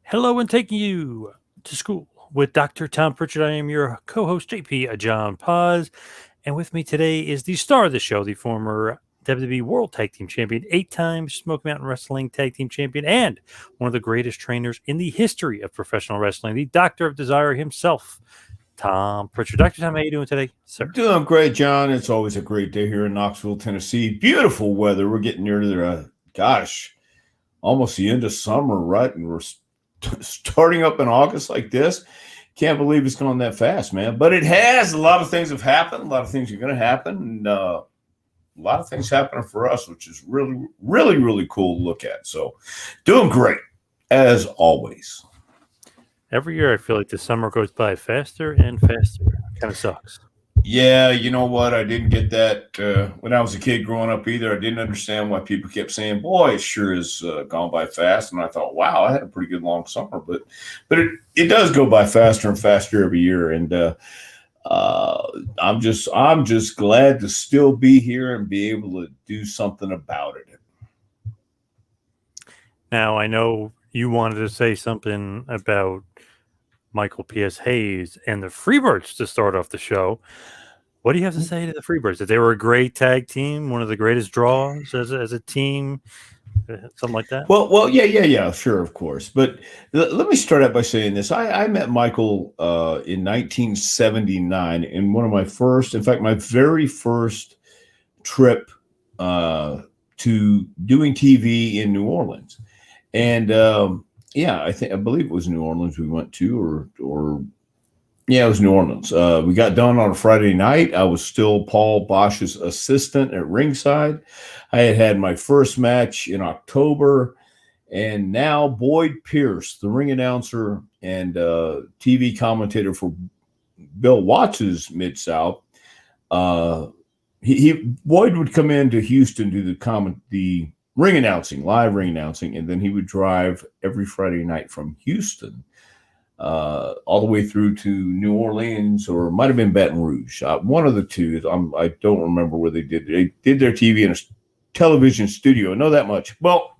Hello and taking you to school with Dr. Tom Prichard. I am your co-host, JP John Poz. And with me today is the star of the show, the former WWE World Tag Team Champion, 8-time Smoky Mountain Wrestling Tag Team Champion, and one of the greatest trainers in the history of professional wrestling, the Doctor of Desire himself, Tom Prichard. Dr. Tom, how are you doing today, sir? Doing great, John. It's always a great day here in Knoxville, Tennessee. Beautiful weather. We're getting near to almost the end of summer, right? And we're starting up in August like this. Can't believe it's gone that fast, man. But it has. A lot of things have happened. A lot of things are going to happen. And a lot of things happening for us, which is really, really, really cool to look at. So doing great, as always. Every year I feel like the summer goes by faster and faster. Kind of sucks. Yeah, you know what? I didn't get that when I was a kid growing up either. I didn't understand why people kept saying, "Boy, it sure has gone by fast." And I thought, "Wow, I had a pretty good long summer." But it does go by faster and faster every year. And I'm just glad to still be here and be able to do something about it. Now, I know you wanted to say something about Michael P.S. Hayes and the Freebirds to start off the show. What do you have to say to the Freebirds? That they were a great tag team, one of the greatest draws as a team, something like that? Yeah, sure, of course. But let me start out by saying this. I met Michael in 1979 in one of my first, in fact, my very first trip to doing TV in New Orleans. And I believe it was New Orleans we went to, or yeah, it was New Orleans. We got done on a Friday night. I was still Paul Bosch's assistant at ringside. I had my first match in October, and now Boyd Pierce, the ring announcer and TV commentator for Bill Watts' Mid-South, Boyd would come into Houston to the ring announcing, live ring announcing, and then he would drive every Friday night from Houston all the way through to New Orleans, or it might have been Baton Rouge. One of the two. I don't remember where they did. They did their TV in a television studio. I know that much. Well,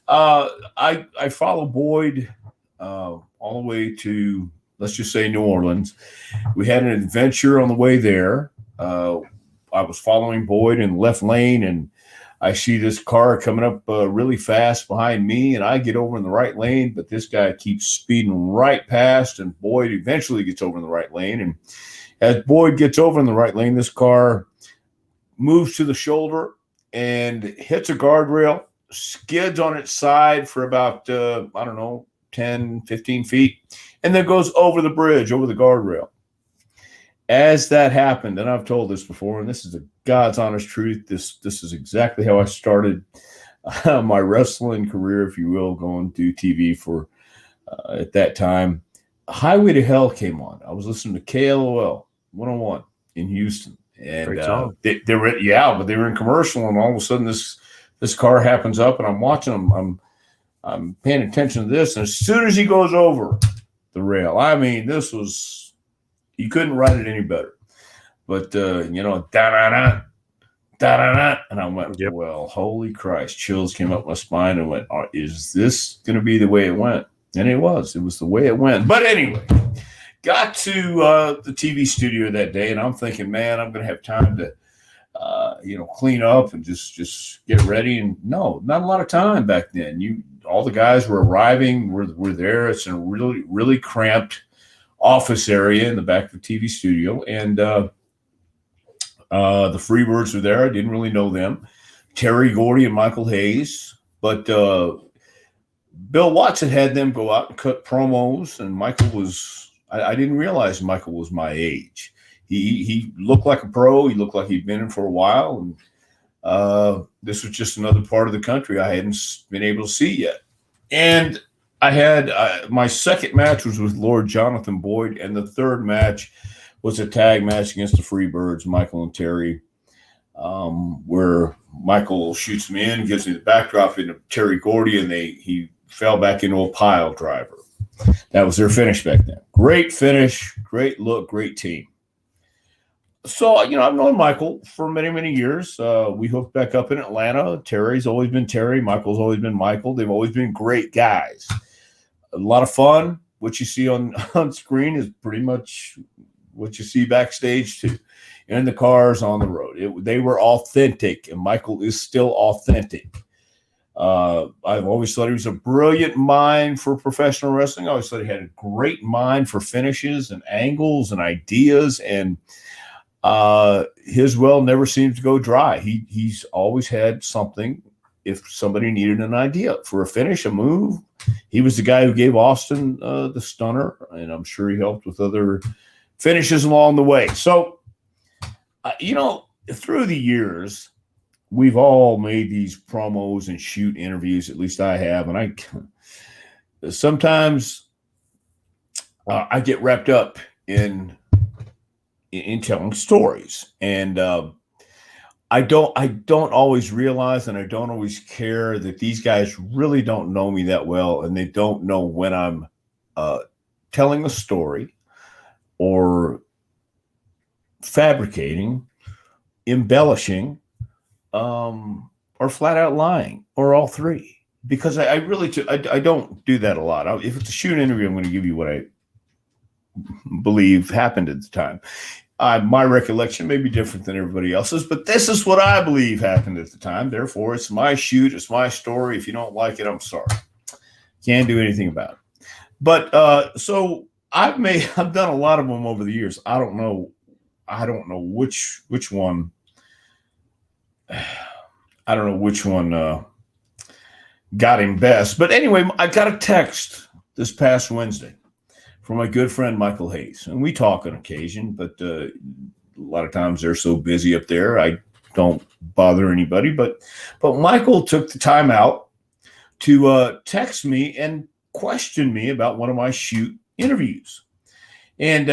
I follow Boyd all the way to, let's just say, New Orleans. We had an adventure on the way there. I was following Boyd in the left lane, and I see this car coming up really fast behind me, and I get over in the right lane, but this guy keeps speeding right past, and Boyd eventually gets over in the right lane. And as Boyd gets over in the right lane, this car moves to the shoulder and hits a guardrail, skids on its side for about, 10, 15 feet, and then goes over the bridge, over the guardrail. As that happened, and I've told this before, and this is the God's honest truth, this is exactly how I started my wrestling career, if you will, going to TV for at that time. Highway to Hell came on. I was listening to KLOL 101 in Houston, and they were in commercial, and all of a sudden this car happens up, and I'm watching them. I'm paying attention to this, and as soon as he goes over the rail, I mean, this was. You couldn't write it any better. But, da-da-da, da-da-da. And I went, Well, holy Christ. Chills came up my spine and went, is this going to be the way it went? And it was. It was the way it went. But anyway, got to the TV studio that day, and I'm thinking, man, I'm going to have time to, clean up and just get ready. And no, not a lot of time back then. All the guys were arriving. We're there. It's in a really, really cramped office area in the back of the TV studio, and the Freebirds were there. I didn't really know them. Terry Gordy and Michael Hayes, but Bill Watts had them go out and cut promos, and Michael was, I didn't realize Michael was my age. He looked like a pro. He looked like he'd been in for a while, and this was just another part of the country I hadn't been able to see yet. And I had my second match was with Lord Jonathan Boyd, and the third match was a tag match against the Freebirds, Michael and Terry, where Michael shoots me in, gives me the backdrop into Terry Gordy, and he fell back into a pile driver. That was their finish back then. Great finish, great look, great team. So, I've known Michael for many, many years. We hooked back up in Atlanta. Terry's always been Terry. Michael's always been Michael. They've always been great guys. A lot of fun. What you see on screen is pretty much what you see backstage too, in the cars, on the road. They were authentic, and Michael is still authentic. I've always thought he was a brilliant mind for professional wrestling. I always thought he had a great mind for finishes and angles and ideas, and his well never seems to go dry. He's always had something. If somebody needed an idea for a finish, a move, he was the guy who gave Austin the stunner, and I'm sure he helped with other finishes along the way. So, through the years, we've all made these promos and shoot interviews. At least I have, and sometimes I get wrapped up in telling stories, and I don't always realize, and I don't always care that these guys really don't know me that well, and they don't know when I'm telling a story or fabricating, embellishing, or flat out lying, or all three. Because I really I don't do that a lot. If it's a shoot interview, I'm going to give you what I believe happened at the time. My recollection may be different than everybody else's, but this is what I believe happened at the time. Therefore, it's my shoot. It's my story. If you don't like it, I'm sorry. Can't do anything about it. But so I've done a lot of them over the years. I don't know which one. I don't know which one got him best. But anyway, I got a text this past Wednesday from my good friend Michael Hayes, and we talk on occasion, but a lot of times they're so busy up there, I don't bother anybody. But Michael took the time out to text me and question me about one of my shoot interviews, and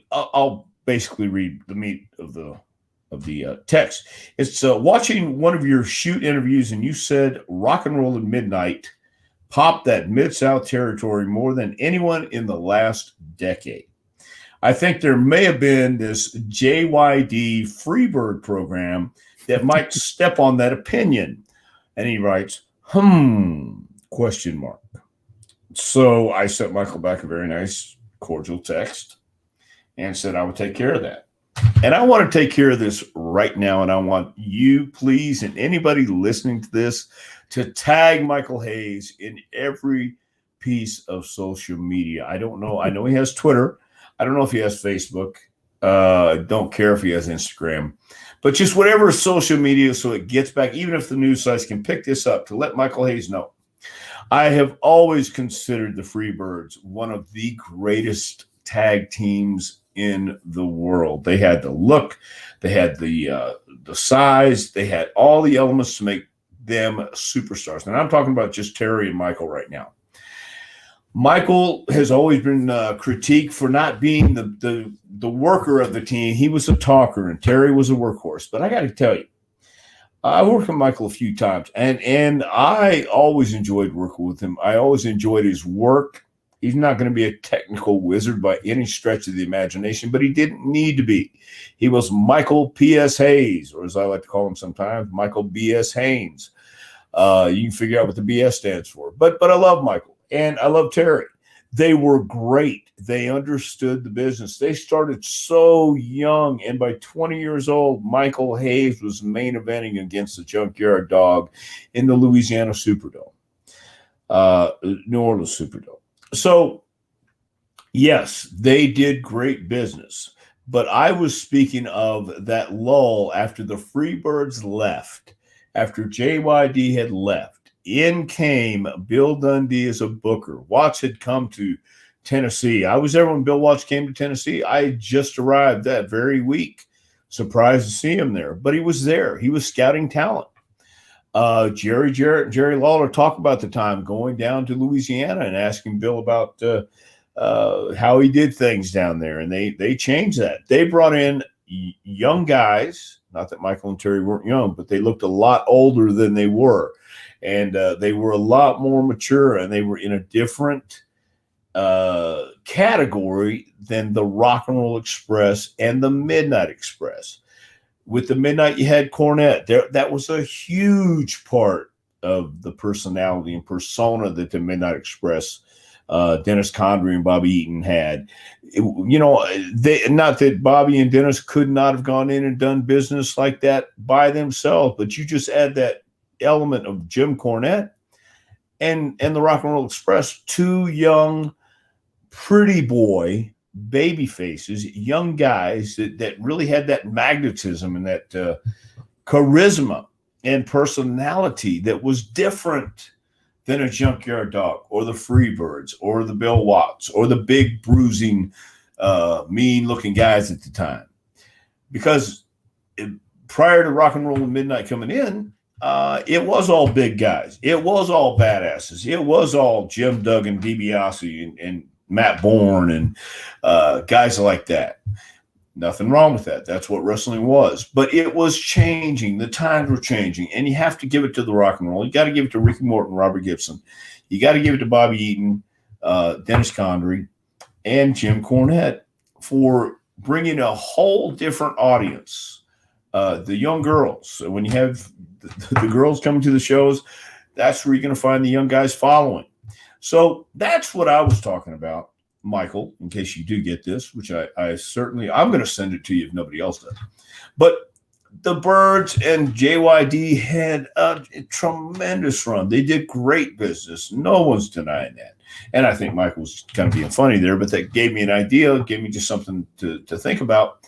I'll basically read the meat of the text. It's watching one of your shoot interviews, and you said Rock and Roll at Midnight popped that Mid-South territory more than anyone in the last decade. I think there may have been this JYD Freebird program that might step on that opinion. And he writes, question mark. So I sent Michael back a very nice, cordial text and said I would take care of that. And I want to take care of this right now. And I want you, please, and anybody listening to this, to tag Michael Hayes in every piece of social media. I don't know. I know he has Twitter. I don't know if he has Facebook. Don't care if he has Instagram. But just whatever social media, so it gets back, even if the news sites can pick this up, to let Michael Hayes know. I have always considered the Freebirds one of the greatest tag teams in the world. They had the look, they had the size, they had all the elements to make them superstars. And I'm talking about just Terry and Michael right now. Michael has always been critiqued for not being the worker of the team. He was a talker, and Terry was a workhorse. But I got to tell you, I worked with Michael a few times, and I always enjoyed working with him. I always enjoyed his work. He's not going to be a technical wizard by any stretch of the imagination, but he didn't need to be. He was Michael P.S. Hayes, or as I like to call him sometimes, Michael B.S. Haynes. You can figure out what the BS stands for. But I love Michael, and I love Terry. They were great. They understood the business. They started so young, and by 20 years old, Michael Hayes was main eventing against the Junkyard Dog in the Louisiana Superdome, New Orleans Superdome. So, yes, they did great business. But I was speaking of that lull after the Freebirds left, after JYD had left. In came Bill Dundee as a booker. Watts had come to Tennessee. I was there when Bill Watts came to Tennessee. I had just arrived that very week. Surprised to see him there. But he was there. He was scouting talent. Jerry Jarrett and Jerry Lawler talk about the time going down to Louisiana and asking Bill about how he did things down there. And they changed that. They brought in young guys. Not that Michael and Terry weren't young, but they looked a lot older than they were. And they were a lot more mature, and they were in a different category than the Rock and Roll Express and the Midnight Express. With the Midnight, you had Cornette. That was a huge part of the personality and persona that the Midnight Express, Dennis Condrey and Bobby Eaton had. Not that Bobby and Dennis could not have gone in and done business like that by themselves, but you just add that element of Jim Cornette and the Rock and Roll Express, two young, pretty boy baby faces, young guys that really had that magnetism and that charisma and personality that was different than a Junkyard Dog or the Freebirds or the Bill Watts or the big bruising, mean-looking guys at the time. Because prior to Rock and Roll and Midnight coming in, it was all big guys. It was all badasses. It was all Jim Duggan, DiBiase, and Matt Bourne and guys like that. Nothing wrong with that. That's what wrestling was. But it was changing. The times were changing. And you have to give it to the Rock and Roll. You got to give it to Ricky Morton, Robert Gibson. You got to give it to Bobby Eaton, Dennis Condrey, and Jim Cornette for bringing a whole different audience. The young girls. When you have the girls coming to the shows, that's where you're going to find the young guys following. So that's what I was talking about, Michael, in case you do get this, which I certainly, I'm going to send it to you if nobody else does. But the Birds and JYD had a tremendous run. They did great business. No one's denying that. And I think Michael was kind of being funny there, but that gave me an idea, gave me just something to think about,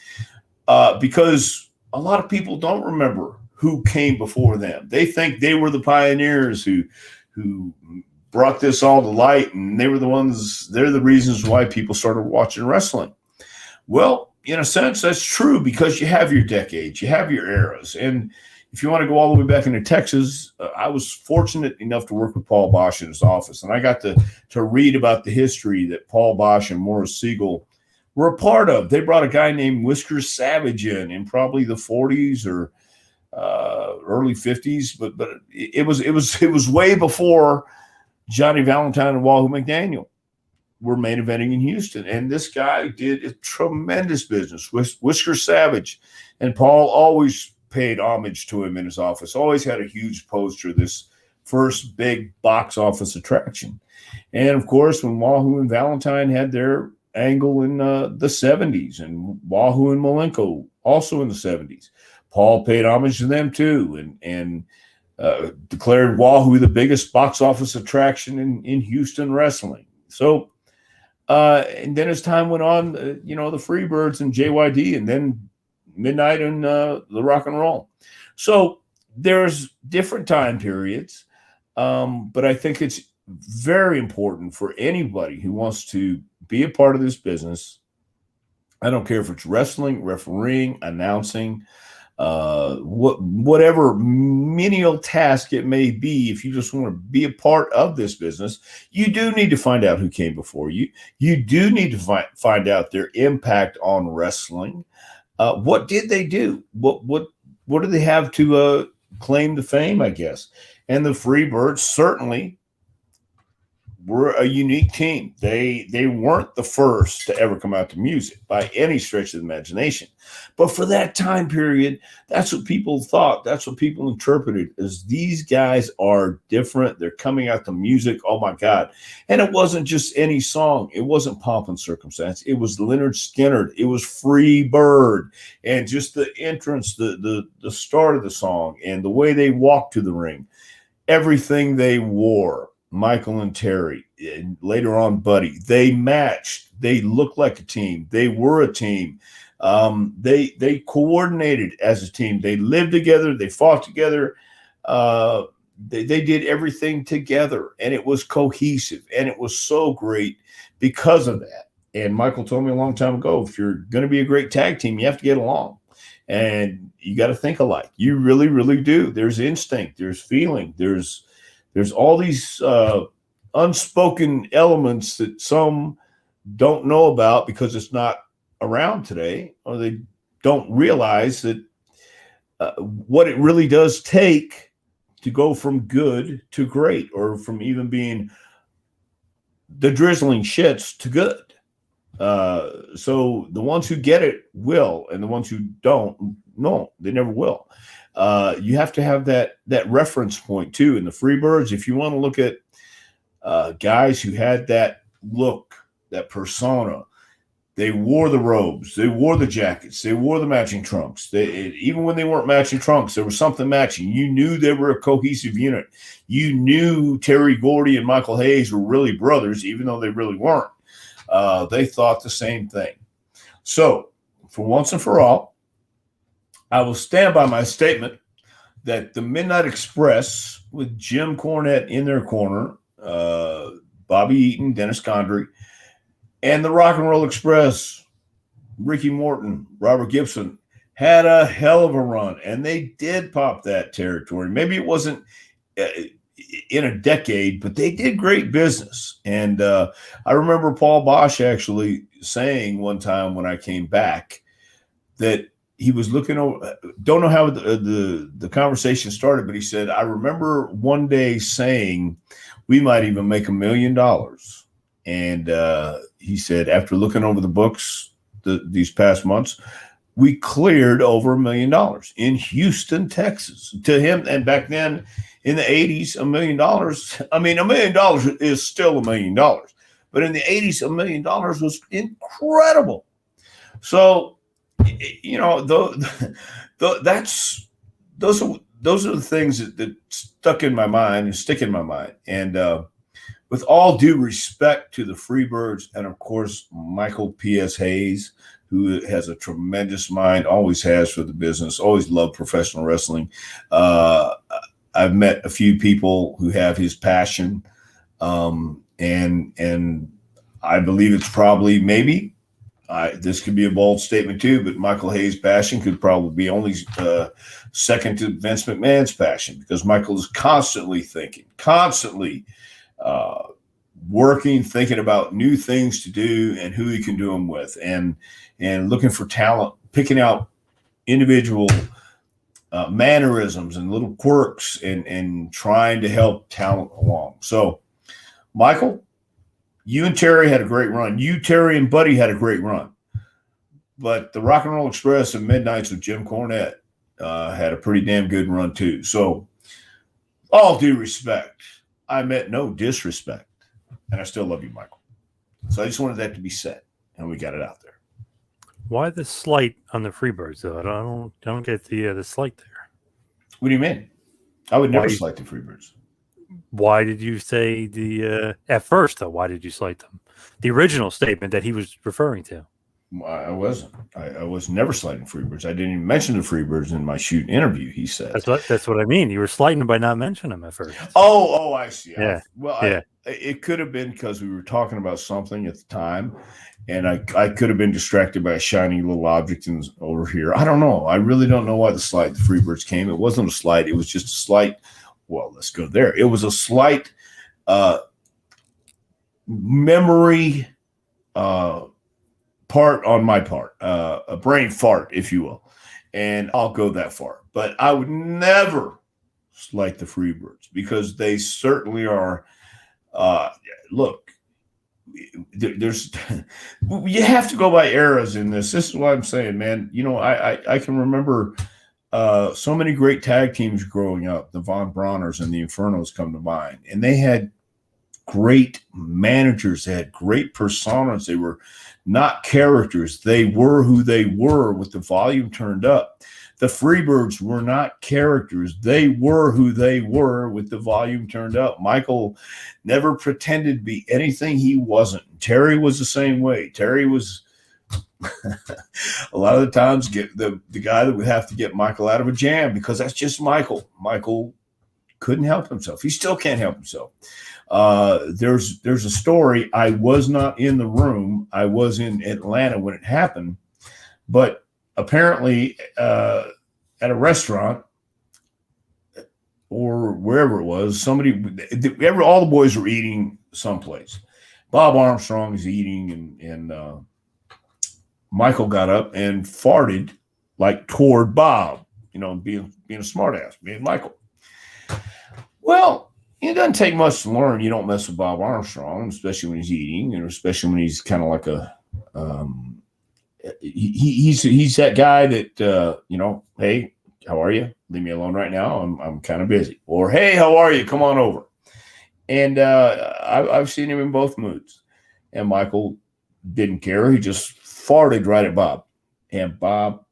because a lot of people don't remember who came before them. They think they were the pioneers who brought this all to light, and they're the reasons why people started watching wrestling. Well, in a sense, that's true, because you have your decades, you have your eras. And if you want to go all the way back into Texas, I was fortunate enough to work with Paul Bosch in his office, and I got to read about the history that Paul Bosch and Morris Siegel were a part of. They brought a guy named Whiskers Savage in probably the 40s or early 50s, but it was way before Johnny Valentine and Wahoo McDaniel were main eventing in Houston. And this guy did a tremendous business with Whisker Savage. And Paul always paid homage to him in his office, always had a huge poster, this first big box office attraction. And of course, when Wahoo and Valentine had their angle in the 70s, and Wahoo and Malenko also in the 70s, Paul paid homage to them too, and declared Wahoo the biggest box office attraction in Houston wrestling. So, and then as time went on, the Freebirds and JYD, and then Midnight and the Rock and Roll. So there's different time periods, but I think it's very important for anybody who wants to be a part of this business. I don't care if it's wrestling, refereeing, announcing, whatever menial task it may be. If you just want to be a part of this business, you do need to find out who came before you. You do need to find out their impact on wrestling. What did they do? What do they have to claim the fame, I guess? And the Freebirds certainly were a unique team. They weren't the first to ever come out to music by any stretch of the imagination. But for that time period, that's what people thought. That's what people interpreted as these guys are different. They're coming out to music. Oh, my God. And it wasn't just any song. It wasn't Pomp and Circumstance. It was Leonard Skinner. It was Free Bird. And just the entrance, the start of the song, and the way they walked to the ring, everything they wore, Michael and Terry, and later on Buddy, they matched. They looked like a team. They were a team. They coordinated as a team. They lived together. They fought together. They did everything together, and it was cohesive, and it was so great because of that. And Michael told me a long time ago, if you're going to be a great tag team, you have to get along, and you got to think alike. You really, really do. There's instinct. There's feeling. There's all these unspoken elements that some don't know about because it's not around today, or they don't realize that what it really does take to go from good to great, or from even being the drizzling shits to good. So the ones who get it will, and the ones who don't No, they never will. You have to have that reference point too. In the Freebirds, if you want to look at guys who had that look, that persona, they wore the robes, they wore the jackets, they wore the matching trunks. Even when they weren't matching trunks, there was something matching. You knew they were a cohesive unit. You knew Terry Gordy and Michael Hayes were really brothers, even though they really weren't. They thought the same thing. So, for once and for all, I will stand by my statement that the Midnight Express, with Jim Cornette in their corner, Bobby Eaton, Dennis Condrey, and the Rock and Roll Express, Ricky Morton, Robert Gibson, had a hell of a run, and they did pop that territory. Maybe it wasn't in a decade, but they did great business. And I remember Paul Bosch actually saying one time when I came back that he was looking over, don't know how the conversation started, but he said, I remember one day saying we might even make $1 million. And he said, after looking over the books these past months, we cleared over $1 million in Houston, Texas. To him, and back then in the 80s, $1 million, I mean, $1 million is still $1 million. But in the 80s, $1 million was incredible. So, you know, those are the things that stuck in my mind and stick in my mind. And with all due respect to the Freebirds and, of course, Michael P.S. Hayes, who has a tremendous mind, always has for the business, always loved professional wrestling. I've met a few people who have his passion, and I believe it's probably maybe this could be a bold statement too, but Michael Hayes' passion could probably be only second to Vince McMahon's passion, because Michael is constantly thinking, constantly working, thinking about new things to do and who he can do them with, and looking for talent, picking out individual mannerisms and little quirks and trying to help talent along. So, Michael, you and Terry had a great run. You, Terry, and Buddy had a great run. But the Rock and Roll Express and Midnights with Jim Cornette had a pretty damn good run too. So, all due respect, I meant no disrespect. And I still love you, Michael. So I just wanted that to be said, and we got it out there. Why the slight on the Freebirds, though? I don't get the slight there. What do you mean? I would never slight the Freebirds. Why did you say at first, though, why did you slight them? The original statement that he was referring to. I wasn't. I was never slighting Freebirds. I didn't even mention the Freebirds in my shoot interview, he said. That's what I mean. You were slighting them by not mentioning them at first. Oh, I see. Yeah. It could have been because we were talking about something at the time, and I could have been distracted by a shiny little object over here. I don't know. I really don't know why the Freebirds came. It wasn't a slight. It was just a slight. Well, let's go there. It was a slight memory part on my part, a brain fart, if you will. And I'll go that far. But I would never slight the Freebirds, because they certainly are. Look, there's you have to go by eras in this. This is what I'm saying, man. You know, I can remember so many great tag teams growing up. The Von Brauners and the Infernos come to mind, and they had great managers. They had great personas. They were not characters. They were who they were with the volume turned up. The Freebirds were not characters. They were who they were with the volume turned up. Michael never pretended to be anything he wasn't. Terry was the same way. Terry was a lot of the times the guy that would have to get Michael out of a jam, because that's just Michael. Michael couldn't help himself. He still can't help himself. There's a story. I was not in the room. I was in Atlanta when it happened, but apparently at a restaurant or wherever it was, all the boys were eating someplace. Bob Armstrong is eating, and Michael got up and farted like toward Bob, you know, being a smartass, being Michael. Well, it doesn't take much to learn. You don't mess with Bob Armstrong, especially when he's eating, and especially when he's kind of like he's that guy that hey, how are you? Leave me alone right now. I'm kind of busy. Or hey, how are you? Come on over. And I've seen him in both moods. And Michael didn't care. He just farted right at Bob, and Bob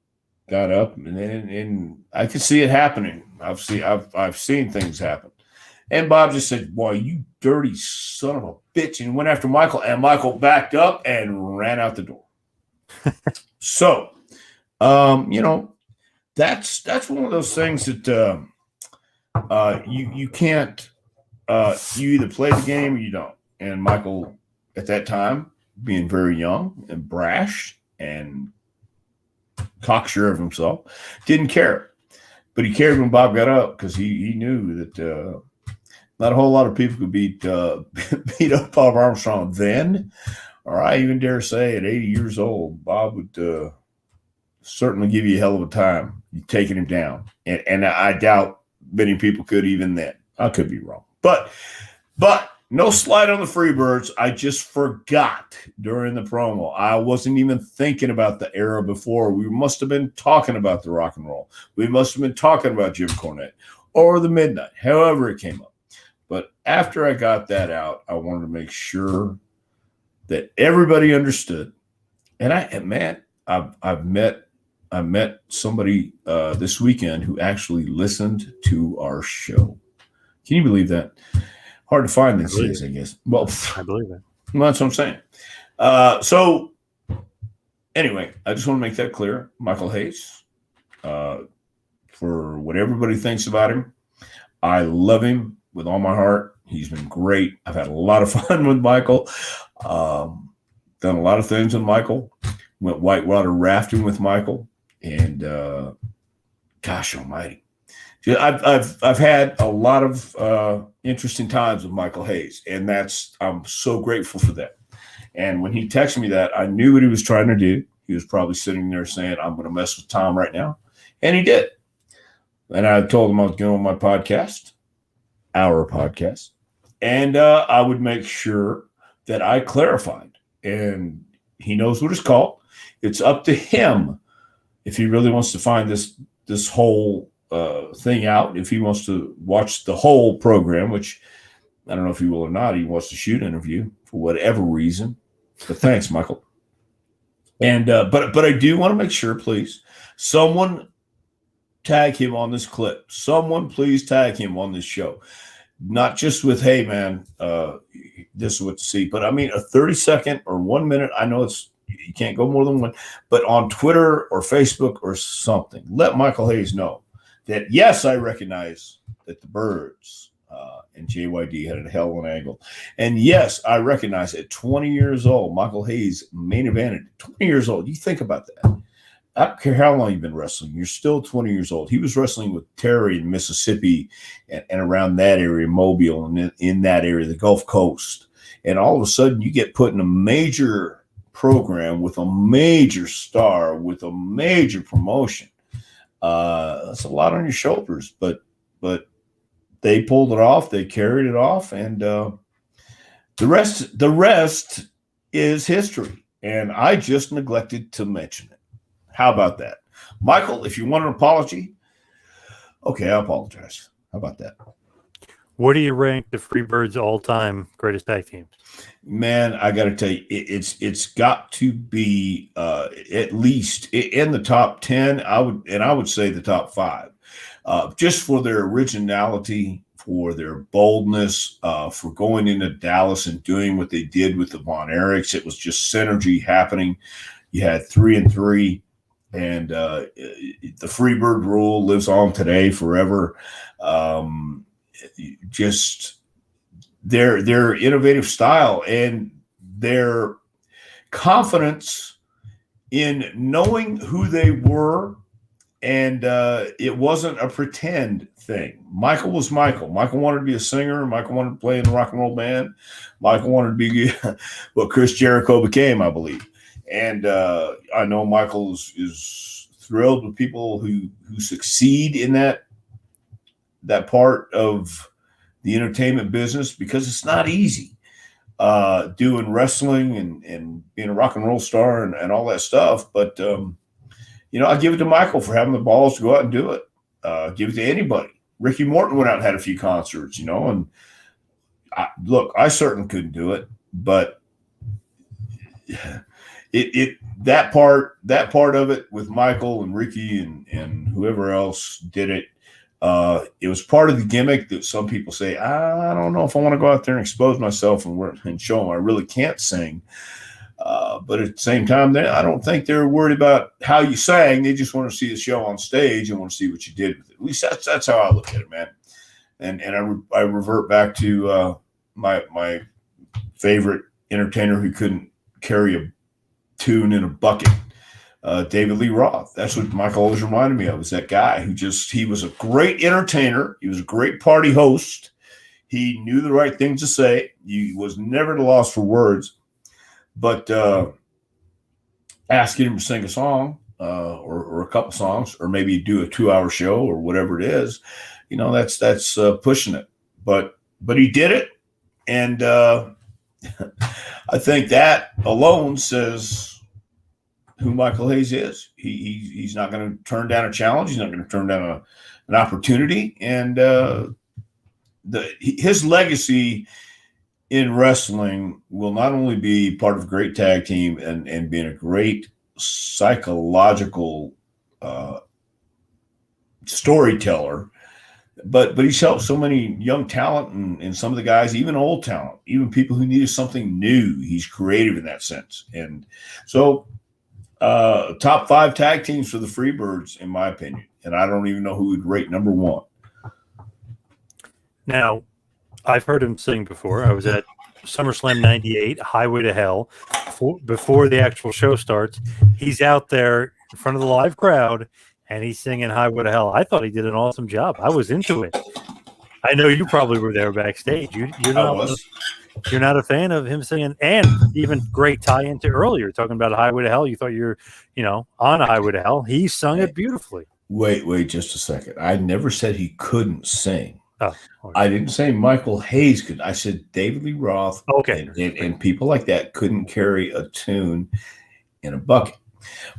got up, and I could see it happening. I've seen things happen. And Bob just said, "Boy, you dirty son of a bitch," and went after Michael. And Michael backed up and ran out the door. So, that's one of those things that you can't. You either play the game or you don't. And Michael, at that time, being very young and brash and cocksure of himself, didn't care. But he cared when Bob got up because he knew that not a whole lot of people could beat up Bob Armstrong then, or I even dare say at 80 years old, Bob would certainly give you a hell of a time taking him down. And I doubt many people could even then. I could be wrong. But no slight on the Freebirds. I just forgot during the promo. I wasn't even thinking about the era before. We must have been talking about the rock and roll. We must have been talking about Jim Cornette or the Midnight, however it came up. But after I got that out, I wanted to make sure that everybody understood. And I met somebody this weekend who actually listened to our show. Can you believe that? Hard to find these days, I guess. Well, I believe it. Well, that's what I'm saying. So, anyway, I just want to make that clear. Michael Hayes, for what everybody thinks about him, I love him with all my heart. He's been great. I've had a lot of fun with Michael. Done a lot of things with Michael. Went whitewater rafting with Michael, and gosh almighty. I've had a lot of interesting times with Michael Hayes, and I'm so grateful for that. And when he texted me that, I knew what he was trying to do. He was probably sitting there saying, "I'm going to mess with Tom right now," and he did. And I told him I was going on my podcast, our podcast, and I would make sure that I clarified. And he knows what it's called. It's up to him if he really wants to find this whole thing out. If he wants to watch the whole program, which I don't know if he will or not, he wants to shoot an interview for whatever reason. But thanks, Michael. And but I do want to make sure, please, someone tag him on this clip. Someone please tag him on this show. Not just with, "Hey man, this is what to see," but I mean a 30-second or 1 minute. I know you can't go more than one, but on Twitter or Facebook or something, let Michael Hayes know that, yes, I recognize that the Birds and JYD had a hell of an angle. And yes, I recognize at 20 years old, Michael Hayes main evented. 20 years old. You think about that. I don't care how long you've been wrestling. You're still 20 years old. He was wrestling with Terry in Mississippi and around that area, Mobile, and in that area, the Gulf Coast. And all of a sudden you get put in a major program with a major star, with a major promotion. That's a lot on your shoulders, but they pulled it off. They carried it off, and the rest is history. And I just neglected to mention it. How about that, Michael? If you want an apology, okay, I apologize. How about that? Where do you rank the Freebirds all-time greatest tag teams? Man, I got to tell you, it's got to be at least in the top 10. I would say the top 5, just for their originality, for their boldness, for going into Dallas and doing what they did with the Von Erichs. It was just synergy happening. You had 3 and 3, and the Freebird rule lives on today forever. Just their innovative style and their confidence in knowing who they were, and it wasn't a pretend thing. Michael was Michael. Michael wanted to be a singer. Michael wanted to play in a rock and roll band. Michael wanted to be what Chris Jericho became, I believe. And I know Michael is thrilled with people who succeed in that part of the entertainment business, because it's not easy. doing wrestling and being a rock and roll star and all that stuff. But, I give it to Michael for having the balls to go out and do it. Give it to anybody. Ricky Morton went out and had a few concerts, and I certainly couldn't do it, but that part of it with Michael and Ricky and whoever else did it, it was part of the gimmick that some people say, I don't know if I want to go out there and expose myself and show them I really can't sing. But at the same time, I don't think they're worried about how you sang. They just want to see the show on stage and want to see what you did with it. At least that's how I look at it, man. And I revert back to my favorite entertainer who couldn't carry a tune in a bucket, David Lee Roth. That's what Michael always reminded me of, was that guy who he was a great entertainer. He was a great party host. He knew the right things to say. He was never at a loss for words. But asking him to sing a song or a couple songs, or maybe do a 2-hour show or whatever it is, that's pushing it. But he did it, and I think that alone says who Michael Hayes is. He's not going to turn down a challenge. He's not going to turn down an opportunity, and his legacy in wrestling will not only be part of a great tag team and being a great psychological storyteller, but he's helped so many young talent and some of the guys, even old talent, even people who needed something new. He's creative in that sense. And so top 5 tag teams for the Freebirds, in my opinion. And I don't even know who would rate number 1. Now, I've heard him sing before. I was at SummerSlam 98, Highway to Hell. Before the actual show starts, he's out there in front of the live crowd, and he's singing Highway to Hell. I thought he did an awesome job. I was into it. I know you probably were there backstage. You're not a fan of him singing, and even great tie into earlier, talking about Highway to Hell. You thought you're, on Highway to Hell. He sung it beautifully. Wait just a second. I never said he couldn't sing. Oh, okay. I didn't say Michael Hayes could. I said David Lee Roth. Okay. And people like that couldn't carry a tune in a bucket.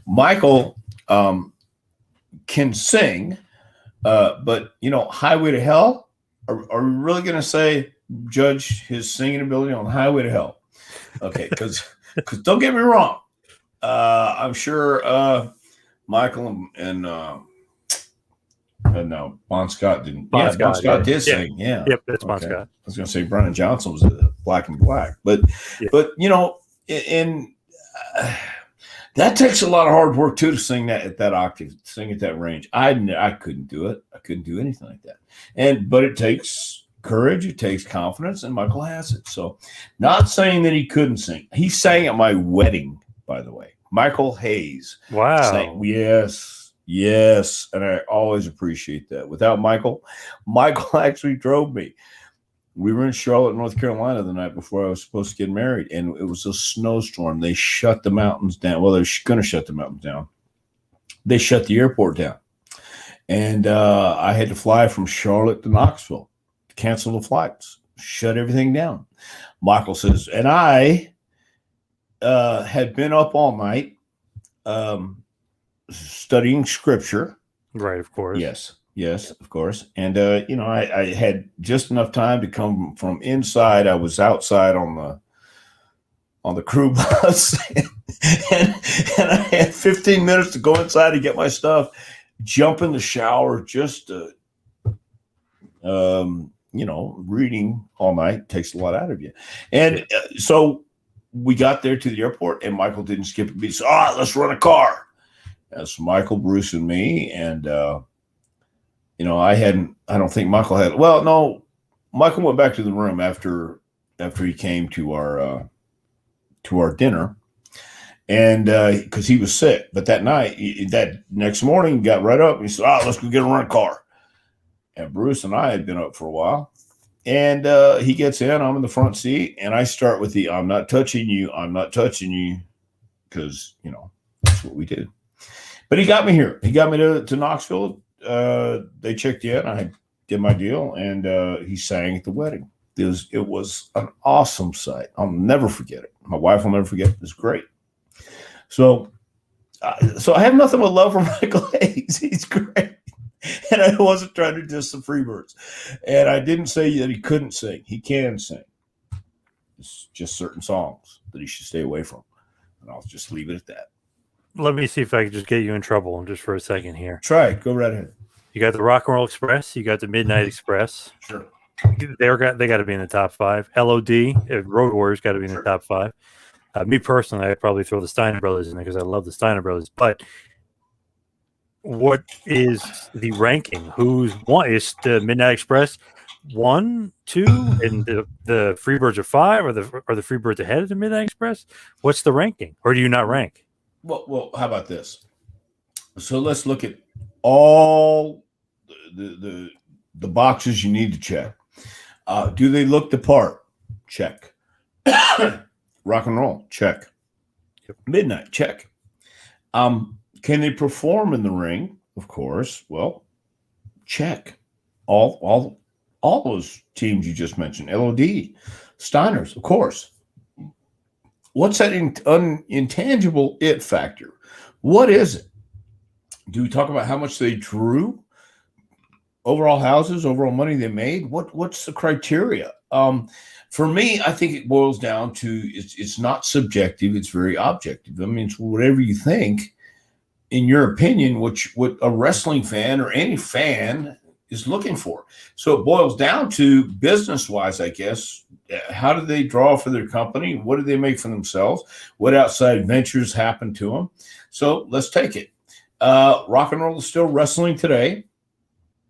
Michael can sing, but Highway to Hell. Are we really going to judge his singing ability on Highway to Hell? Okay, because don't get me wrong. I'm sure Michael and no, Bon Scott didn't. Bon Scott did sing. Yeah. Yep, that's Bon Scott. I was going to say Brennan Johnson was Black and Black, but that takes a lot of hard work too, to sing that at that octave, sing at that range. I couldn't do it. I couldn't do anything like that. But it takes courage, it takes confidence, and Michael has it. So, not saying that he couldn't sing. He sang at my wedding, by the way. Michael Hayes. Wow. Sang, yes, and I always appreciate that. Without Michael actually drove me. We were in Charlotte, North Carolina the night before I was supposed to get married, and it was a snowstorm. They shut the mountains down. Well, they're going to shut the mountains down. They shut the airport down. And I had to fly from Charlotte to Knoxville, cancel the flights, shut everything down. Michael says, and I had been up all night studying scripture. Right, of course. Yes, of course. And, I had just enough time to come from inside. I was outside on the crew bus and I had 15 minutes to go inside to get my stuff, jump in the shower, just, reading all night takes a lot out of you. And so we got there to the airport and Michael didn't skip a beat. So, let's run a car. That's Michael, Bruce, and me. And, I don't think Michael had, well, no, Michael went back to the room after he came to our dinner, and because he was sick. But that next morning, he got right up and he said, let's go get a rent car. And Bruce and I had been up for a while, and he gets in, I'm in the front seat, and I start with I'm not touching you, because, that's what we do. But he got me here. He got me to Knoxville. They checked in. I did my deal, and he sang at the wedding. It was an awesome sight. I'll never forget it. My wife will never forget it. It was great. So I have nothing but love for Michael Hayes. He's great. And I wasn't trying to diss the Freebirds. And I didn't say that he couldn't sing. He can sing. It's just certain songs that he should stay away from. And I'll just leave it at that. Let me see if I can just get you in trouble just for a second here. Try it. Go right ahead. You got the Rock and Roll Express. You got the Midnight Express. Sure. They got to be in the top 5. LOD, Road Warriors, got to be in the top 5. Me personally, I'd probably throw the Steiner Brothers in there because I love the Steiner Brothers. But what is the ranking? Who's one? Is the Midnight Express 1, 2, and the Freebirds are 5? Are the Freebirds ahead of the Midnight Express? What's the ranking? Or do you not rank? Well, how about this? So let's look at all the boxes you need to check. Do they look the part? Check. Rock and roll? Check. Yep. Midnight? Check. Can they perform in the ring? Of course. Well, check. All those teams you just mentioned. LOD, Steiners, of course. What's that intangible it factor? What is it? Do we talk about how much they drew? Overall houses, overall money they made? What's the criteria? For me, I think it boils down to it's not subjective, it's very objective. I mean, it's whatever you think, in your opinion, what a wrestling fan or any fan is looking for. So it boils down to business-wise, I guess. How do they draw for their company? What do they make for themselves? What outside ventures happen to them? So let's take it. Rock and roll is still wrestling today.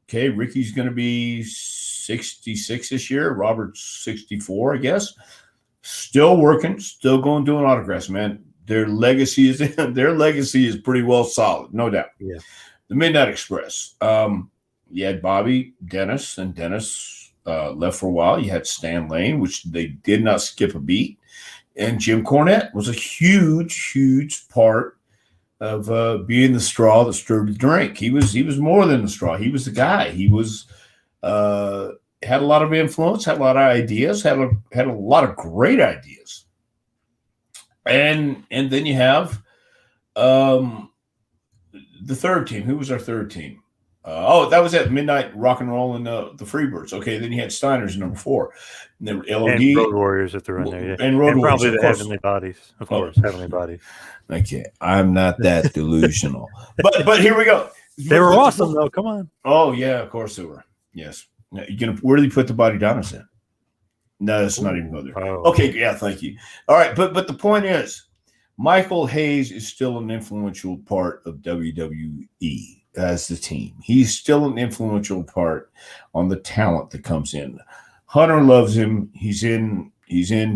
Okay, Ricky's going to be 66 this year. Robert's 64, I guess. Still working, still going doing autographs, man. Their legacy is pretty well solid, no doubt. Yeah. The Midnight Express. You had Bobby, Dennis, and Dennis left for a while. You had Stan Lane, which they did not skip a beat. And Jim Cornette was a huge, huge part of being the straw that stirred the drink. He was more than the straw. He was the guy. He was had a lot of influence, had a lot of ideas, had a lot of great ideas. And then you have the third team. Who was our third team? That was at Midnight Rock and Roll and the Freebirds. Okay, then you had Steiner's number 4. And then LOD. And Road Warriors if they're in there, yeah. And Road Warriors, probably the Heavenly Bodies, of course. Heavenly Bodies. Okay, I'm not that delusional. But here we go. They were awesome, though. Come on. Oh, yeah, of course they were. Yes. Now, where do they put the Body Donnas in? No, let's not even go there. Oh. Okay, yeah, thank you. All right, but the point is, Michael Hayes is still an influential part of WWE as the team. He's still an influential part on the talent that comes in. Hunter loves him. He's in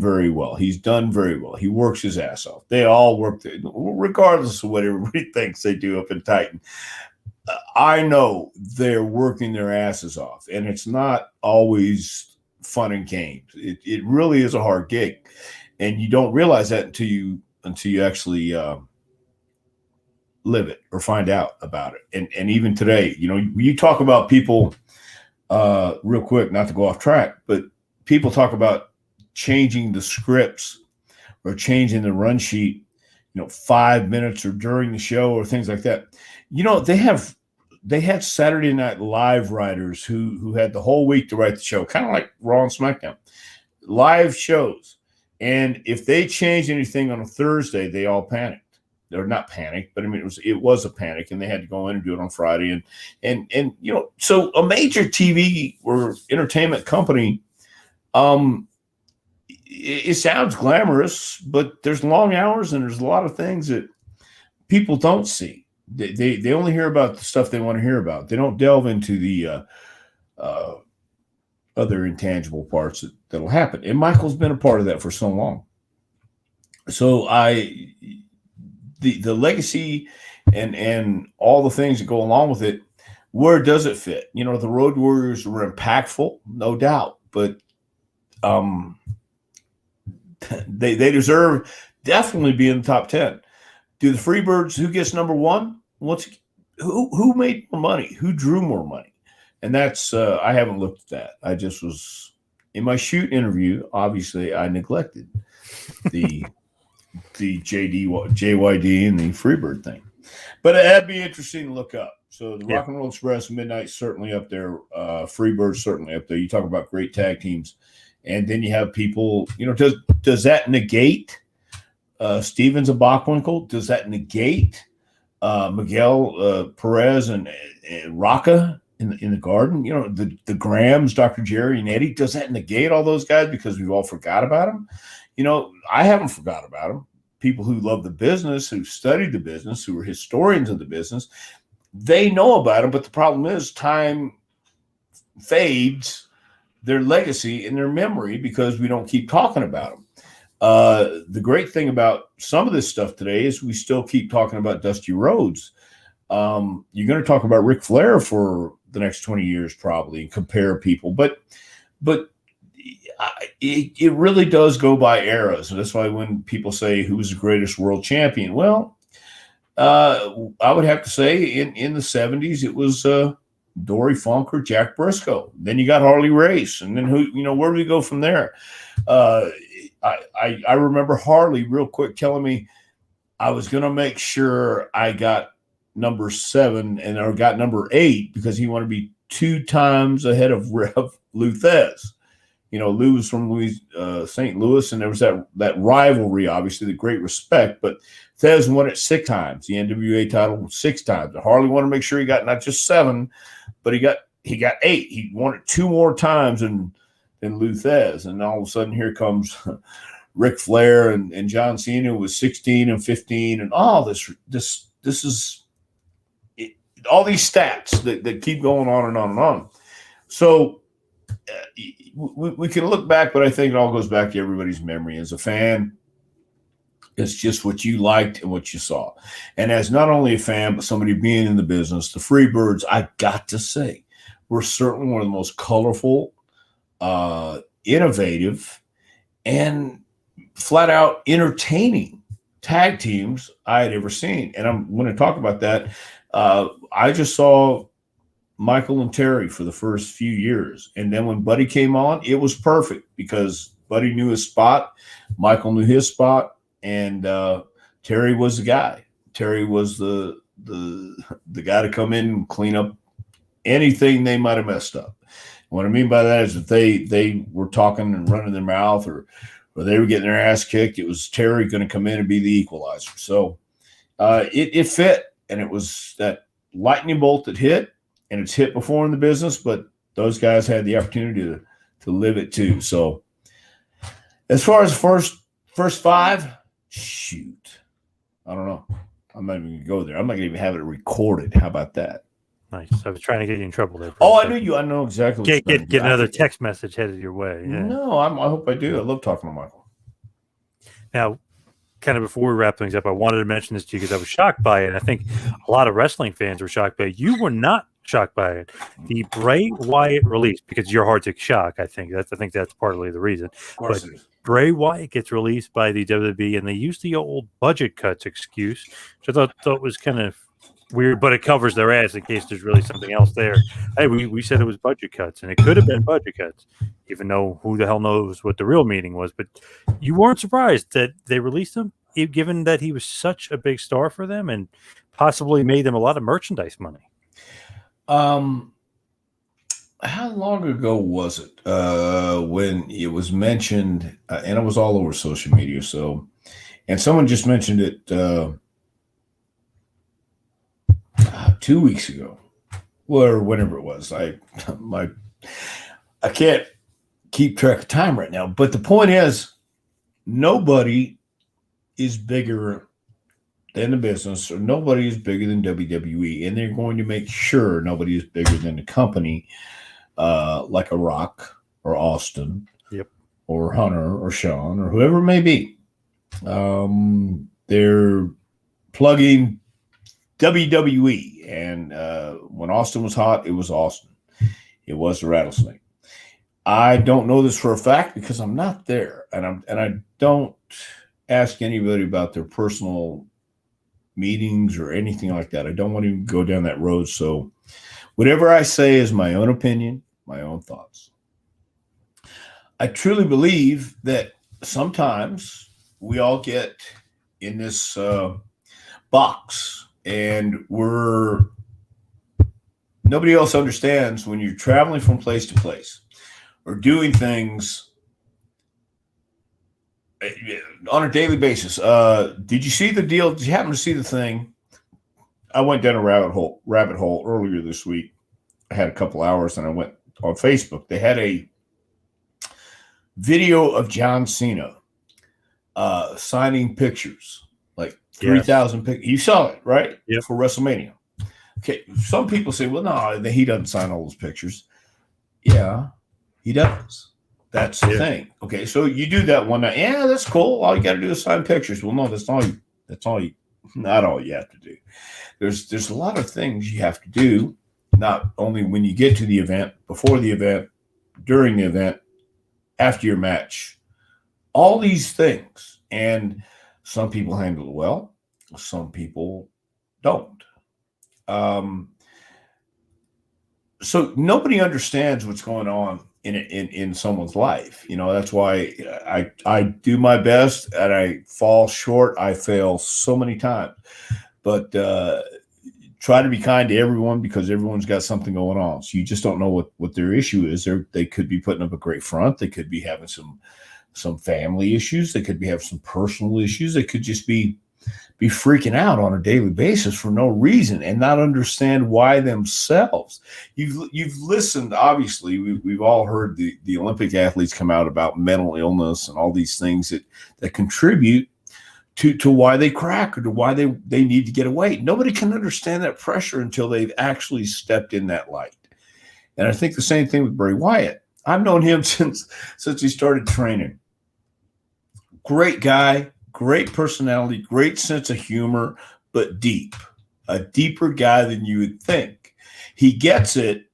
very well. He's done very well. He works his ass off. They all work, regardless of what everybody thinks they do up in Titan. I know they're working their asses off, and it's not always fun and games. It really is a hard gig, and you don't realize that until you actually live it or find out about it. And even today, you talk about people real quick, not to go off track, but people talk about changing the scripts or changing the run sheet, 5 minutes or during the show or things like that. They had Saturday Night Live writers who had the whole week to write the show, kind of like Raw and SmackDown, live shows. And if they changed anything on a Thursday, they all panicked. They're not panicked, but I mean, it was a panic, and they had to go in and do it on Friday. And so a major TV or entertainment company, it sounds glamorous, but there's long hours and there's a lot of things that people don't see. They only hear about the stuff they want to hear about. They don't delve into the other intangible parts that'll happen. And Michael's been a part of that for so long. So the legacy and all the things that go along with it, where does it fit? The Road Warriors were impactful, no doubt, but they deserve definitely be in the top 10. Do the Freebirds, who gets number 1? Who made more money? Who drew more money? And that's I haven't looked at that. I just was in my shoot interview, obviously I neglected the JYD and the Freebird thing, but that'd be interesting to look up. So the Rock and Roll Express, Midnight certainly up there, Freebird certainly up there. You talk about great tag teams, and then you have people. Does that negate Stevens and Bockwinkel? Does that negate Miguel Perez and Rocca in the Garden? The Grahams, Dr. Jerry and Eddie. Does that negate all those guys because we've all forgot about them? I haven't forgot about them. People who love the business, who studied the business, who are historians of the business, they know about them. But the problem is time fades their legacy and their memory because we don't keep talking about them. The great thing about some of this stuff today is we still keep talking about Dusty Rhodes. You're going to talk about Ric Flair for the next 20 years probably and compare people. But it really does go by eras. And that's why when people say who's the greatest world champion, well, I would have to say in the 70s, it was Dory Funk or Jack Briscoe. Then you got Harley Race. And then where do we go from there? I remember Harley real quick telling me I was going to make sure I got number 7 or got number 8 because he wanted to be 2 times ahead of Lou Thez. Lou was from St. Louis, and there was that rivalry, obviously, the great respect. But Thez won it 6 times, the NWA title 6 times. Harley wanted to make sure he got not just 7, but he got 8. He won it 2 more times than Lou Thez. And all of a sudden, here comes Ric Flair and John Cena with 16 and 15, and all this is it, all these stats that keep going on and on and on. So we can look back, but I think it all goes back to everybody's memory. As a fan, it's just what you liked and what you saw. And as not only a fan, but somebody being in the business, the Freebirds, I got to say, were certainly one of the most colorful, innovative, and flat out entertaining tag teams I had ever seen. And I'm going to talk about that. I just saw Michael and Terry for the first few years. And then when Buddy came on, it was perfect because Buddy knew his spot. Michael knew his spot. And Terry was the guy. Terry was the guy to come in and clean up anything they might have messed up. What I mean by that is if they were talking and running their mouth or they were getting their ass kicked, it was Terry going to come in and be the equalizer. So it fit, and it was that lightning bolt that hit, and it's hit before in the business, but those guys had the opportunity to live it too. So as far as first 5, shoot, I don't know. I'm not even going to go there. I'm not going to even have it recorded. How about that? Nice. I was trying to get you in trouble there. I knew you. I know exactly. Get another text message headed your way. Yeah. No, I hope I do. I love talking to Michael. Now, kind of before we wrap things up, I wanted to mention this to you because I was shocked by it. And I think a lot of wrestling fans were shocked by it. You were not shocked by it. The Bray Wyatt release, because you're hard to shock. I think that's partly the reason. But Bray Wyatt gets released by the WWE, and they use the old budget cuts excuse, which I thought was kind of weird, but it covers their ass in case there's really something else there. Hey, we said it was budget cuts, and it could have been budget cuts, even though who the hell knows what the real meaning was. But you weren't surprised that they released him, given that he was such a big star for them and possibly made them a lot of merchandise money. How long ago was it when it was mentioned, and it was all over social media, and someone just mentioned it 2 weeks ago, or whenever it was. I can't keep track of time right now, but the point is, nobody is bigger than the business, or nobody is bigger than WWE, and they're going to make sure nobody is bigger than the company, like a Rock or Austin, or Hunter or Sean or whoever it may be. They're plugging WWE, and when Austin was hot, it was Austin. It was the Rattlesnake. I don't know this for a fact because I'm not there, and I don't ask anybody about their personal meetings or anything like that. I don't want to go down that road. So whatever I say is my own opinion, my own thoughts. I truly believe that sometimes we all get in this box, and nobody else understands when you're traveling from place to place or doing things on a daily basis. Did you see the deal? Did you happen to see the thing? I went down a rabbit hole earlier this week. I had a couple hours, and I went on Facebook. They had a video of John Cena signing pictures, like 3,000 pictures. You saw it, right? Yep. For WrestleMania. Okay. Some people say, well, no, he doesn't sign all those pictures. Yeah, he does. That's the thing. Okay, so you do that one night. Yeah, that's cool. All you got to do is sign pictures. Well, no, not all you have to do. There's a lot of things you have to do, not only when you get to the event, before the event, during the event, after your match, all these things. And some people handle it well, some people don't. So nobody understands what's going on in someone's life. That's why I do my best, and I fall short. I fail so many times, but try to be kind to everyone, because everyone's got something going on. So you just don't know what their issue is. They could be putting up a great front. They could be having some family issues. They could be having some personal issues. They could just be freaking out on a daily basis for no reason and not understand why themselves. You've listened, obviously, we've all heard the Olympic athletes come out about mental illness and all these things that contribute to why they crack, or to why they need to get away. Nobody can understand that pressure until they've actually stepped in that light. And I think the same thing with Bray Wyatt. I've known him since he started training. Great guy, great personality, great sense of humor, but deep. A deeper guy than you would think. He gets it,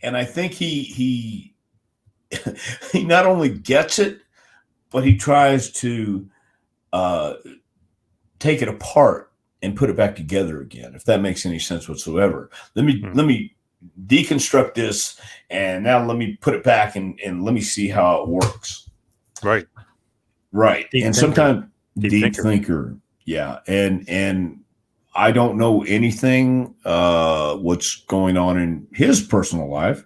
and I think he not only gets it, but he tries to take it apart and put it back together again, if that makes any sense whatsoever. Let me deconstruct this, and now let me put it back and let me see how it works. Right. And sometimes deep thinker. Yeah. And I don't know anything what's going on in his personal life,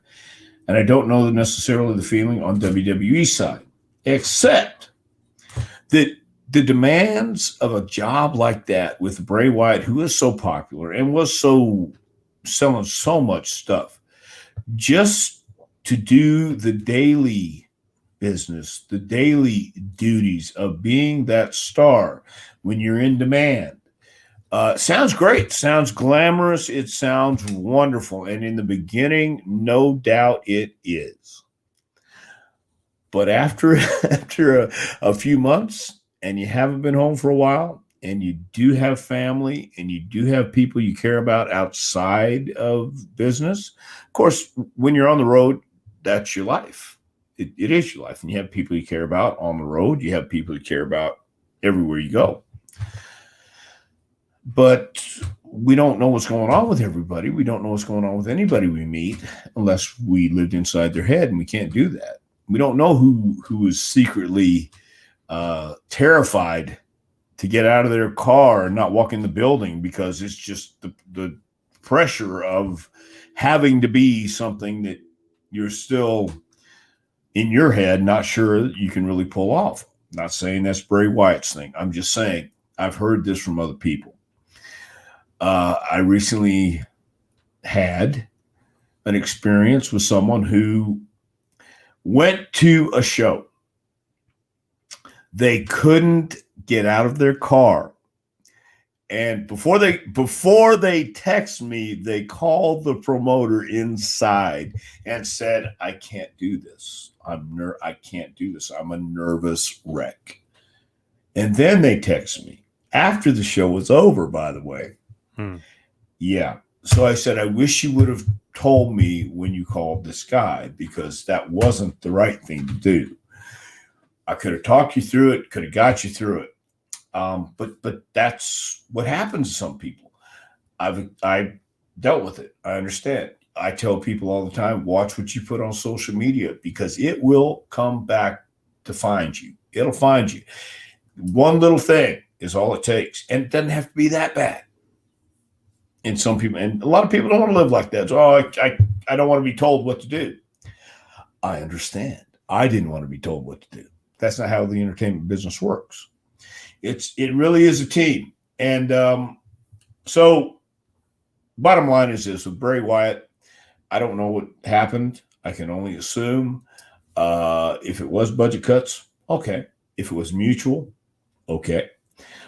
and I don't know necessarily the feeling on WWE side, except that the demands of a job like that with Bray Wyatt, who is so popular and was so selling so much stuff, just to do the daily business, the daily duties of being that star when you're in demand, sounds great, sounds glamorous, it sounds wonderful. And in the beginning, no doubt it is. But after a few months, and you haven't been home for a while, and you do have family, and you do have people you care about outside of business. Of course, when you're on the road, that's your life. It is your life. And you have people you care about on the road. You have people you care about everywhere you go. But we don't know what's going on with everybody. We don't know what's going on with anybody we meet unless we lived inside their head, and we can't do that. We don't know who is secretly terrified to get out of their car and not walk in the building because it's just the pressure of having to be something that you're still in your head not sure that you can really pull off. I'm not saying that's Bray Wyatt's thing. I'm just saying I've heard this from other people. I recently had an experience with someone who went to a show. They couldn't get out of their car. And before they text me, they called the promoter inside and said, I can't do this. I can't do this. I'm a nervous wreck. And then they text me after the show was over, by the way. Yeah. So I said, I wish you would have told me when you called this guy, because that wasn't the right thing to do. I could have talked you through it, could have got you through it. But that's what happens to some people. I dealt with it. I understand. I tell people all the time, watch what you put on social media because it will come back to find you. It'll find you. One little thing is all it takes. And it doesn't have to be that bad. And some people, and a lot of people don't want to live like that. So, I don't want to be told what to do. I understand. I didn't want to be told what to do. That's not how the entertainment business works. It really is a team. And so bottom line is this: with Bray Wyatt, I don't know what happened. I can only assume if it was budget cuts, okay. If it was mutual, okay.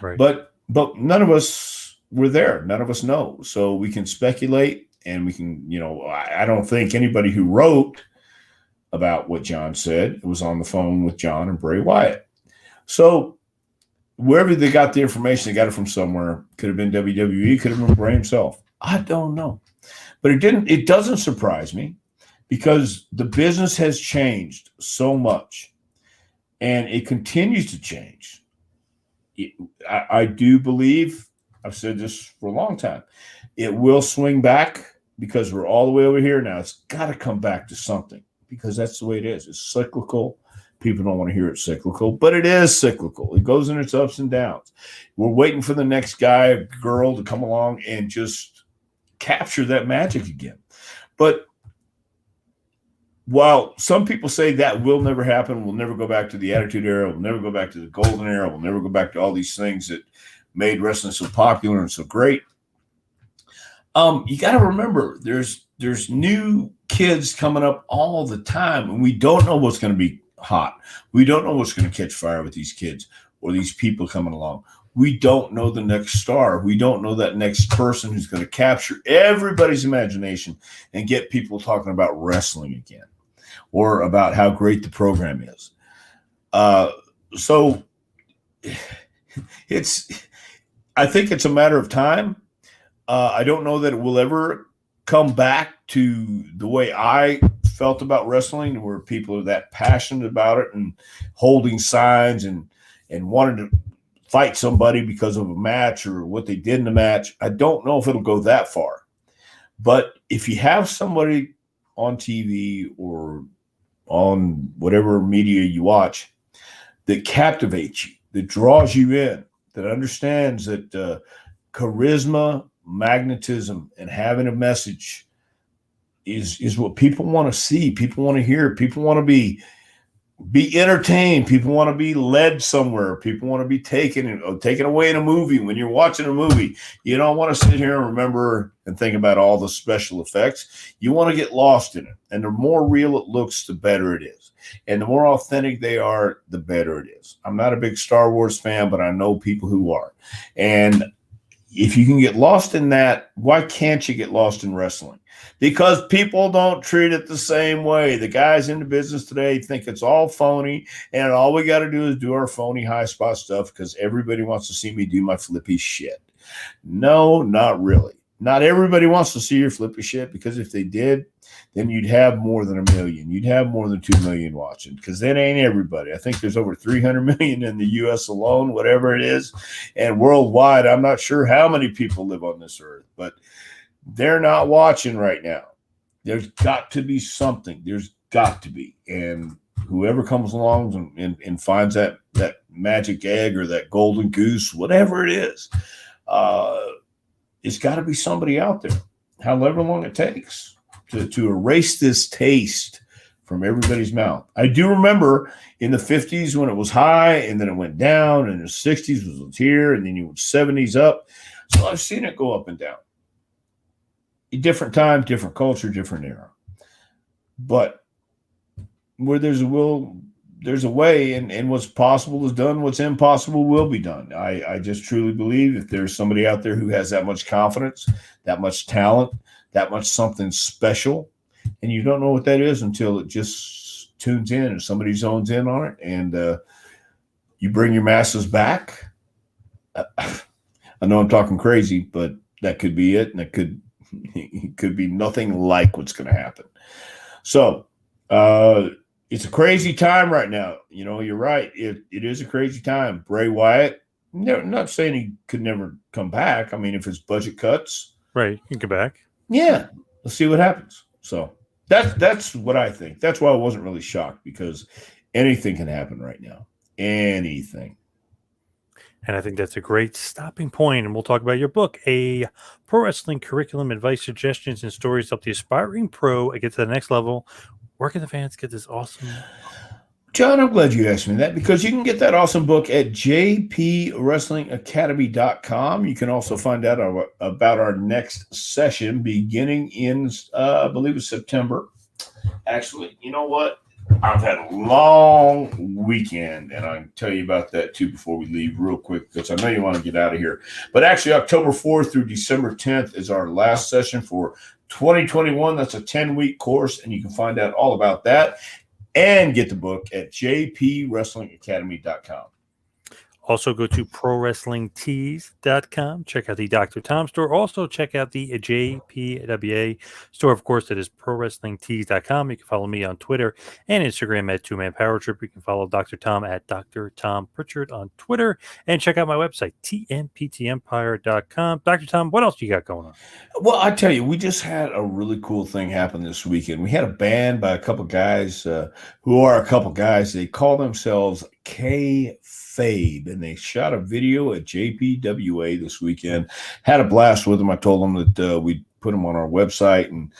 Right. But none of us were there. None of us know. So we can speculate and we can, I don't think anybody who wrote about what John said was on the phone with John and Bray Wyatt. So wherever they got the information, they got it from somewhere. Could have been WWE, could have been Bray himself. I don't know. But it doesn't surprise me because the business has changed so much and it continues to change. I do believe, I've said this for a long time, it will swing back because we're all the way over here now. It's got to come back to something because that's the way it is. It's cyclical. People don't want to hear it cyclical, but it is cyclical. It goes in its ups and downs. We're waiting for the next guy, girl to come along and just capture that magic again. But while some people say that will never happen, we'll never go back to the Attitude Era, we'll never go back to the Golden Era, we'll never go back to all these things that made wrestling so popular and so great. You got to remember, there's new kids coming up all the time, and we don't know what's going to be hot. We don't know what's going to catch fire with these kids or these people coming along. We don't know the next star. We don't know that next person who's going to capture everybody's imagination and get people talking about wrestling again or about how great the program is. So I think it's a matter of time. I don't know that it will ever come back to the way I felt about wrestling, where people are that passionate about it and holding signs and wanting to fight somebody because of a match or what they did in the match. I don't know if it'll go that far. But if you have somebody on TV or on whatever media you watch that captivates you, that draws you in, that understands that charisma, magnetism, and having a message is what people want to see. People want to hear. People want to be entertained. People want to be led somewhere. People want to be taken away in a movie. When you're watching a movie, you don't want to sit here and remember and think about all the special effects. You want to get lost in it. And the more real it looks, the better it is. And the more authentic they are, the better it is. I'm not a big Star Wars fan, but I know people who are. And if you can get lost in that, why can't you get lost in wrestling? Because people don't treat it the same way. The guys in the business today think it's all phony, and all we got to do is do our phony high spot stuff because everybody wants to see me do my flippy shit. No, not really. Not everybody wants to see your flippy shit, because if they did, then you'd have more than 1 million. You'd have more than 2 million watching, because that ain't everybody. I think there's over 300 million in the U.S. alone, whatever it is. And worldwide, I'm not sure how many people live on this earth, but they're not watching right now. There's got to be something. There's got to be. And whoever comes along and finds that magic egg or that golden goose, whatever it is, it's got to be somebody out there, however long it takes, to erase this taste from everybody's mouth. I do remember in the 50s when it was high, and then it went down, and the 60s was here, and then you went 70s up. So I've seen it go up and down. Different time, different culture, different era. But where there's a will, there's a way, and what's possible is done. What's impossible will be done. I just truly believe if there's somebody out there who has that much confidence, that much talent, that much something special, and you don't know what that is until it just tunes in and somebody zones in on it, and you bring your masses back. I know I'm talking crazy, but that could be it, and it could be nothing like what's going to happen. So it's a crazy time right now. You know, you're right. It is a crazy time. Bray Wyatt, not saying he could never come back. I mean, if it's budget cuts. Right. You can come back. Yeah. let's see what happens. So that's what I think. That's why I wasn't really shocked, because anything can happen right now. Anything. And I think that's a great stopping point. And we'll talk about your book, A Pro Wrestling Curriculum, Advice, Suggestions, and Stories to Help the Aspiring Pro get to the next level. Where can the fans get this awesome? John, I'm glad you asked me that, because you can get that awesome book at jpwrestlingacademy.com. You can also find out about our next session beginning in, I believe it's September. Actually, you know what? I've had a long weekend, and I can tell you about that too before we leave real quick, because I know you want to get out of here. But actually, October 4th through December 10th is our last session for 2021. That's a 10-week course, and you can find out all about that and get the book at jpwrestlingacademy.com. Also, go to prowrestlingtees.com. Check out the Dr. Tom store. Also, check out the JPWA store. Of course, that is prowrestlingtees.com. You can follow me on Twitter and Instagram at Two Man Power Trip. You can follow Dr. Tom at Dr. Tom Prichard on Twitter. And check out my website, tmptempire.com. Dr. Tom, what else you got going on? Well, I tell you, we just had a really cool thing happen this weekend. We had a band by a couple guys who are a couple guys. They call themselves K-Fabe, and they shot a video at JPWA this weekend. Had a blast with them. I told them that we'd put them on our website, and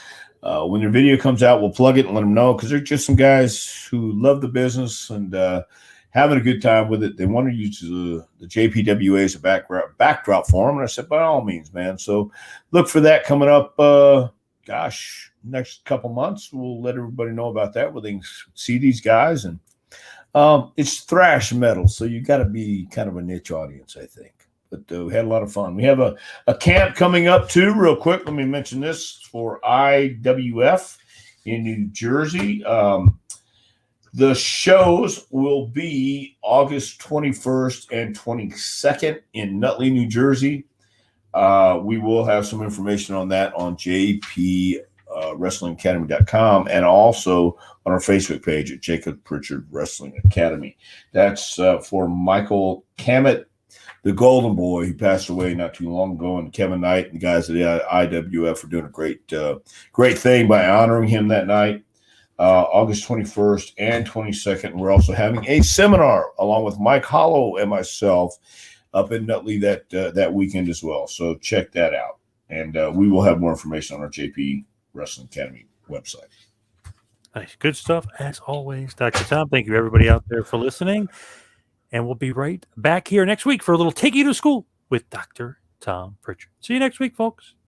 when their video comes out, we'll plug it and let them know, because they're just some guys who love the business and having a good time with it. They want to use the JPWA as a backdrop for them. And I said, by all means, man. So look for that coming up, next couple months. We'll let everybody know about that, where they can see these guys. And it's thrash metal, so you got to be kind of a niche audience, I think. But we had a lot of fun. We have a camp coming up, too, real quick. Let me mention this for IWF in New Jersey. The shows will be August 21st and 22nd in Nutley, New Jersey. We will have some information on that on jpwrestlingacademy.com and also on our Facebook page at Jacob Prichard Wrestling Academy. That's for Michael Cammett, the Golden Boy, who passed away not too long ago, and Kevin Knight and the guys at the IWF are doing a great thing by honoring him that night. August 21st and 22nd. We're also having a seminar along with Mike Hollow and myself up in Nutley that weekend as well. So check that out. And we will have more information on our JP Wrestling Academy website. Nice. Good stuff, as always, Dr. Tom. Thank you, everybody out there, for listening. And we'll be right back here next week for a little Take You to School with Dr. Tom Prichard. See you next week, folks.